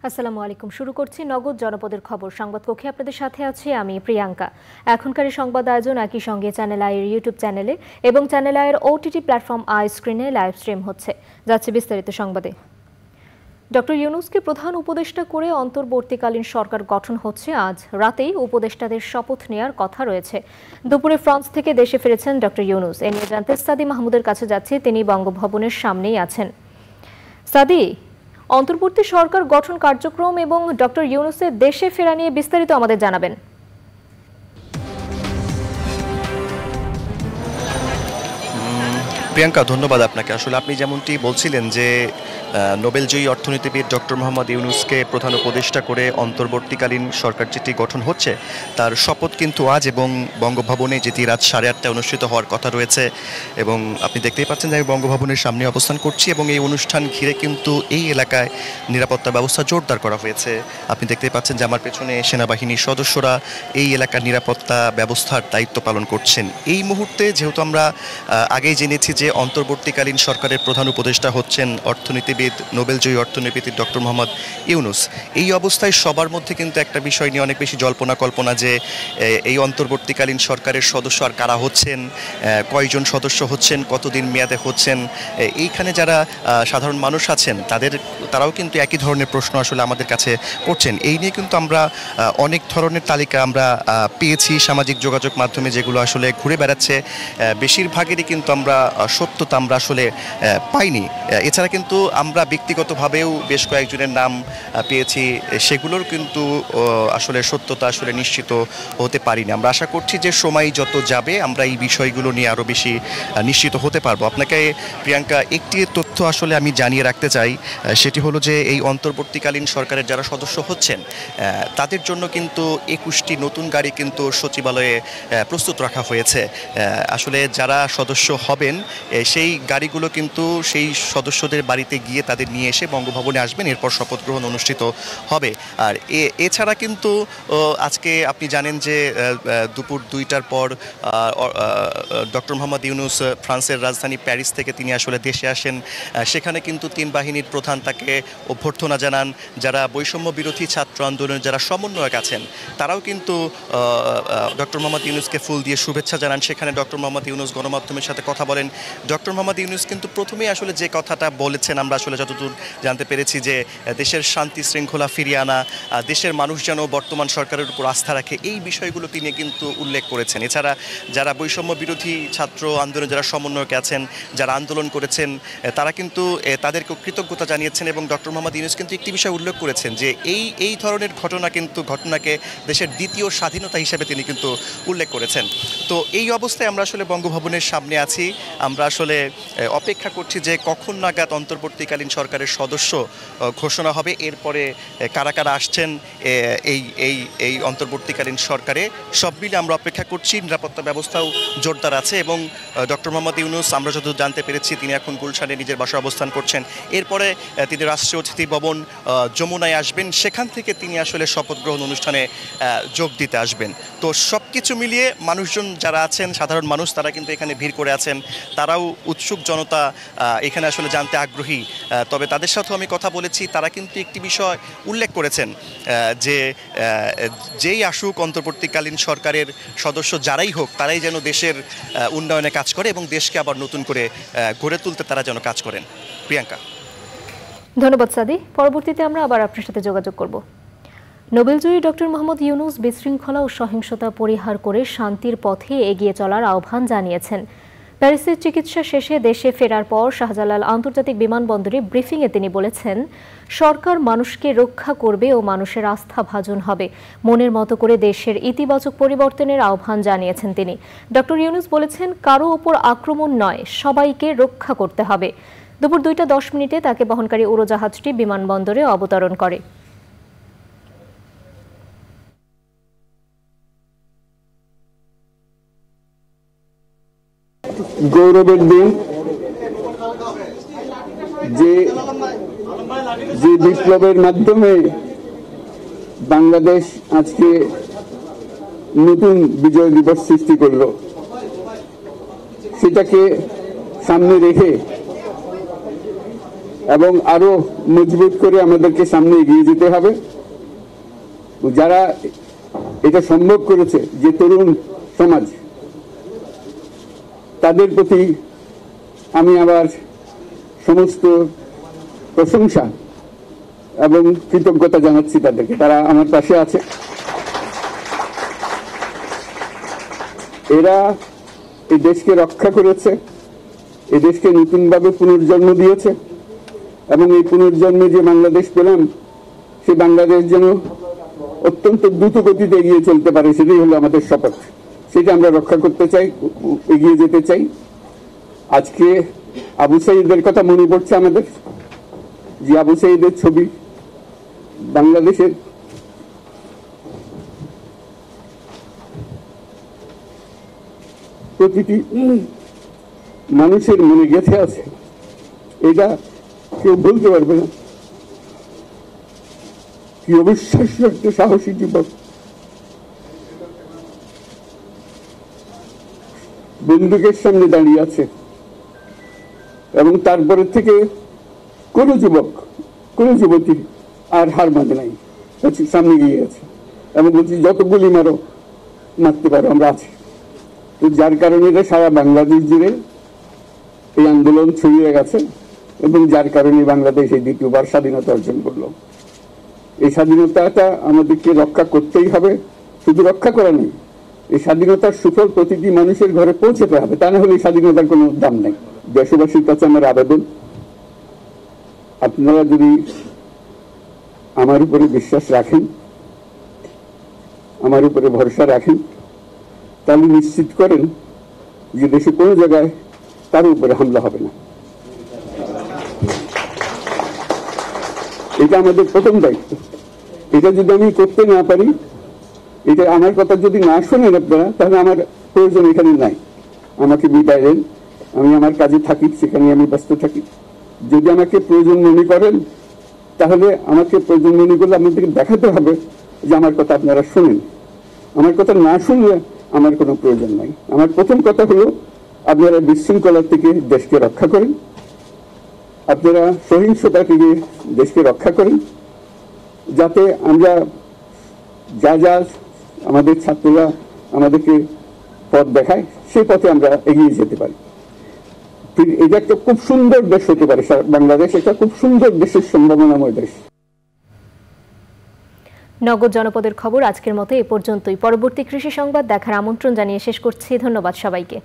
আসসালামু আলাইকুম। শুরু করছি নগদ জনপদের খবর সংবাদ কক্ষে। আপনাদের সাথে আছি আমি প্রিয়াঙ্কা। এখনকার সংবাদ আয়োজন একই সঙ্গে চ্যানেল আইয়ের ইউটিউব চ্যানেলে এবং চ্যানেল আইয়ের ওটিটি প্ল্যাটফর্ম আই স্ক্রিনে লাইভ স্ট্রিম হচ্ছে। যাচ্ছে বিস্তারিত সংবাদে। ডক্টর ইউনূসকে প্রধান উপদেষ্টা করে অন্তর্বর্তীকালীন সরকার গঠন হচ্ছে। আজ রাতেই উপদেষ্টাদের শপথ নেওয়ার কথা রয়েছে। দুপুরে ফ্রান্স থেকে দেশে ফিরেছেন ডক্টর ইউনূস। এ নিয়ে জানতে সাদি মাহমুদের কাছে যাচ্ছে, তিনি বঙ্গভবনের সামনেই আছেন। সাদি, অন্তর্বর্তী সরকার গঠন কার্যক্রম এবং ডক্টর ইউনূসের দেশে ফেরা নিয়ে বিস্তারিত আমাদের জানাবেন। প্রিয়াঙ্কা, ধন্যবাদ আপনাকে। আসলে আপনি যেমনটি বলছিলেন যে নোবেলজয়ী অর্থনীতিবিদ ডক্টর মোহাম্মদ ইউনূসকে প্রধান উপদেষ্টা করে অন্তর্বর্তীকালীন সরকার যেটি গঠন হচ্ছে তার শপথ কিন্তু আজ এবং বঙ্গভবনে যেটি রাত 8:30টায় অনুষ্ঠিত হওয়ার কথা রয়েছে। এবং আপনি দেখতেই পাচ্ছেন যে আমি বঙ্গভবনের সামনে অবস্থান করছি এবং এই অনুষ্ঠান ঘিরে কিন্তু এই এলাকায় নিরাপত্তা ব্যবস্থা জোরদার করা হয়েছে। আপনি দেখতেই পাচ্ছেন যে আমার পেছনে সেনাবাহিনীর সদস্যরা এই এলাকার নিরাপত্তা ব্যবস্থার দায়িত্ব পালন করছেন। এই মুহূর্তে যেহেতু আমরা আগেই জেনেছি যে অন্তর্বর্তীকালীন সরকারের প্রধান উপদেষ্টা হচ্ছেন অর্থনীতিবিদ নোবেলজয়ী অর্থনীতিবিদ ডক্টর মোহাম্মদ ইউনূস, এই অবস্থায় সবার মধ্যে কিন্তু একটা বিষয় নিয়ে অনেক বেশি জল্পনা কল্পনা যে এই অন্তর্বর্তীকালীন সরকারের সদস্য আর কারা হচ্ছেন, কয়জন সদস্য হচ্ছেন, কতদিন মেয়াদে হচ্ছেন। এইখানে যারা সাধারণ মানুষ আছেন তারাও কিন্তু একই ধরনের প্রশ্ন আসলে আমাদের কাছে করছেন। এই নিয়ে কিন্তু আমরা অনেক ধরনের তালিকা আমরা পেয়েছি সামাজিক যোগাযোগ মাধ্যমে, যেগুলো আসলে ঘুরে বেড়াচ্ছে। বেশিরভাগেরই কিন্তু আমরা সত্যতা আমরা আসলে পাইনি। এছাড়া কিন্তু আমরা ব্যক্তিগতভাবেও বেশ কয়েকজনের নাম পেয়েছি, সেগুলোর কিন্তু আসলে সত্যতা আসলে নিশ্চিত হতে পারিনি। আমরা আশা করছি যে সময় যত যাবে আমরা এই বিষয়গুলো নিয়ে আরও বেশি নিশ্চিত হতে পারবো। আপনাকে প্রিয়াঙ্কা একটি তথ্য আসলে আমি জানিয়ে রাখতে চাই, সেটি হলো যে এই অন্তর্বর্তীকালীন সরকারের যারা সদস্য হচ্ছেন তাদের জন্য কিন্তু 21টি নতুন গাড়ি কিন্তু সচিবালয়ে প্রস্তুত রাখা হয়েছে। আসলে যারা সদস্য হবেন সেই গাড়িগুলো কিন্তু সেই সদস্যদের বাড়িতে গিয়ে তাদের নিয়ে এসে বঙ্গভবনে আসবেন, এরপর শপথ গ্রহণ অনুষ্ঠিত হবে। আর এছাড়া কিন্তু আজকে আপনি জানেন যে দুপুর 2টার পর ডক্টর মোহাম্মদ ইউনূস ফ্রান্সের রাজধানী প্যারিস থেকে তিনি আসলে দেশে আসেন। সেখানে কিন্তু 3 বাহিনীর প্রধান তাকে অভ্যর্থনা জানান। যারা বৈষম্য বিরোধী ছাত্র আন্দোলনের যারা সমন্বয়ক আছেন তারাও কিন্তু ডক্টর মোহাম্মদ ইউনূসকে ফুল দিয়ে শুভেচ্ছা জানান। সেখানে ডক্টর মোহাম্মদ ইউনূস গণমাধ্যমের সাথে কথা বলেন। ডক্টর মোহাম্মদ ইউনূস কিন্তু প্রথমেই আসলে যে কথাটা বলেছেন, আমরা আসলে যতদূর জানতে পেরেছি যে দেশের শান্তি শৃঙ্খলা ফিরিয়ে আনা, দেশের মানুষ যেন বর্তমান সরকারের উপর আস্থা রাখে, এই বিষয়গুলো তিনি কিন্তু উল্লেখ করেছেন। এছাড়া যারা বৈষম্য বিরোধী ছাত্র আন্দোলনে যারা সমন্বয়ক আছেন, যারা আন্দোলন করেছেন, তারা কিন্তু তাদেরকে কৃতজ্ঞতা জানিয়েছেন। এবং ডক্টর মোহাম্মদ ইউনূস কিন্তু একটি বিষয় উল্লেখ করেছেন যে এই ধরনের ঘটনাকে দেশের দ্বিতীয় স্বাধীনতা হিসেবে তিনি কিন্তু উল্লেখ করেছেন। তো এই অবস্থায় আমরা আসলে বঙ্গভবনের সামনে আছি। আমরা আসলে অপেক্ষা করছি যে কখন নাগাদ অন্তর্বর্তীকালীন সরকারের সদস্য ঘোষণা হবে, এরপরে কারা কারা আসছেন এই অন্তর্বর্তীকালীন সরকারে সব মিলে আমরা অপেক্ষা করছি। নিরাপত্তা ব্যবস্থাও জোরদার আছে এবং ডক্টর মোহাম্মদ ইউনূস আমরা যতদূর জানতে পেরেছি তিনি এখন গুলশানে নিজের বাসায় অবস্থান করছেন। এরপরে তিনি রাষ্ট্রীয় অতিথি ভবন যমুনায় আসবেন, সেখান থেকে তিনি আসলে শপথ গ্রহণ অনুষ্ঠানে যোগ দিতে আসবেন। তো সব কিছু মিলিয়ে মানুষজন যারা আছেন, সাধারণ মানুষ, তারা কিন্তু এখানে ভিড় করে আছেন। তারাও উৎসুক জনতা, এখানে আসলে জানতে আগ্রহী। তবে তাদের সাথেও আমি কথা বলেছি, তারা কিন্তু একটি বিষয় উল্লেখ করেছেন যে যেই আসুক অন্তর্বর্তীকালীন সরকারের সদস্য যারাই হোক, তারাই যেন দেশের উন্নয়নে কাজ করে এবং দেশকে আবার নতুন করে গড়ে তুলতে তারা যেন কাজ করেন। প্রিয়াঙ্কা, ধন্যবাদ সাদি। পরবর্তীতে আমরা আবার আপনার সাথে যোগাযোগ করব। নোবেলজয়ী ডক্টর মোহাম্মদ ইউনূস বিশৃঙ্খলা ও সহিংসতা পরিহার করে শান্তির পথে এগিয়ে চলার আহ্বান জানিয়েছেন। প্যারিসের চিকিৎসা শেষে দেশে ফেরার পর শাহজালাল আন্তর্জাতিক বিমানবন্দরে ব্রিফিংয়ে তিনি বলেছেন, সরকার মানুষকে রক্ষা করবে ও মানুষের আস্থাভাজন হবে। মনের মতো করে দেশের ইতিবাচক পরিবর্তনের আহ্বান জানিয়েছেন তিনি। ডক্টর ইউনূস বলেছেন, কারো ওপর আক্রমণ নয়, সবাইকে রক্ষা করতে হবে। দুপুর 2:10 তাকে বহনকারী উড়োজাহাজটি বিমানবন্দরে অবতরণ করে। গৌরবের দিন, যে বিপ্লবের মাধ্যমে বাংলাদেশ আজকে নতুন বিজয় দিবস সৃষ্টি করল, সেটাকে সামনে রেখে এবং আরো মজবুত করে আমাদেরকে সামনে এগিয়ে যেতে হবে। যারা এটা সম্ভব করেছে, যে তরুণ সমাজ, তাদের প্রতি আমি আবার সমস্ত প্রশংসা এবং কৃতজ্ঞতা জানাচ্ছি তাদেরকে। তারা আমার পাশে আছে। এরা এই দেশকে রক্ষা করেছে, এই দেশকে নতুনভাবে পুনর্জন্ম দিয়েছে এবং এই পুনর্জন্মে যে বাংলাদেশ পেলাম, সেই বাংলাদেশ যেন অত্যন্ত দ্রুত গতিতে এগিয়ে চলতে পারে, সেটাই হলো আমাদের শপথ। সেটা আমরা রক্ষা করতে চাই, এগিয়ে যেতে চাই। আজকে আবু সাঈদের কথা মনে পড়ছে আমাদের, যে আবু সাঈদের ছবি বাংলাদেশের প্রতিটি মানুষের মনে গেঁথে আছে। এটা কেউ বলতে পারবে না। কি অবিশ্বাস্য একটা সাহসী যুবক, বন্দুকের সামনে দাঁড়িয়ে আছে এবং তারপরে থেকে কোন যুবক, কোন যুবতী আর হার মানে নাই, সামনে গিয়ে আছে এবং বলছি যত গুলি মারো, মারতে পারো, আমরা আছি। তো যার কারণে এটা সারা বাংলাদেশ জুড়ে এই আন্দোলন ছড়িয়ে গেছে এবং যার কারণে বাংলাদেশ এই দ্বিতীয়বার স্বাধীনতা অর্জন করলো। এই স্বাধীনতাটা আমাদেরকে রক্ষা করতেই হবে। শুধু রক্ষা করা নেই, এই স্বাধীনতার সুফল প্রতিটি মানুষের ঘরে পৌঁছতে হবে, তা না হলে এই স্বাধীনতার কোনো দাম নেই। দেশবাসীর কাছে আমার আবেদন, আপনারা যদি আমার উপরে বিশ্বাস রাখেন, আমার উপরে ভরসা রাখেন, তাহলে নিশ্চিত করেন যে দেশে কোনো জায়গায় তার উপরে হামলা হবে না। এটা আমাদের প্রথম দায়িত্ব। এটা যদি আমি করতে না পারি, এটা আমার কথা যদি না শোনেন আপনারা, তাহলে আমার প্রয়োজন এখানে নাই। আমাকে বিদায় দেন, আমি আমার কাজে থাকি, সেখানে আমি ব্যস্ত থাকি। যদি আমাকে প্রয়োজন মনে করেন, তাহলে আমাকে প্রয়োজন মনে করলে আপনাদেরকে দেখাতে হবে যে আমার কথা আপনারা শোনেন। আমার কথা না শুনলে আমার কোনো প্রয়োজন নাই। আমার প্রথম কথা হলো, আপনারা বিশৃঙ্খলা থেকে দেশকে রক্ষা করেন, আপনারা সহিংসতা থেকে দেশকে রক্ষা করেন, যাতে আমরা যা আমাদের ছাত্ররা আমাদেরকে পথ দেখায়, সেই পথে আমরা এগিয়ে যেতে পারি। এটা একটা খুব সুন্দর দেশ হতে পারে বাংলাদেশ, একটা খুব সুন্দর দেশের সম্ভাবনাময় দেশ। নগর জনপদের খবর আজকের মতো এ পর্যন্তই। পরবর্তী কৃষি সংবাদ দেখার আমন্ত্রণ জানিয়ে শেষ করছি। ধন্যবাদ সবাইকে।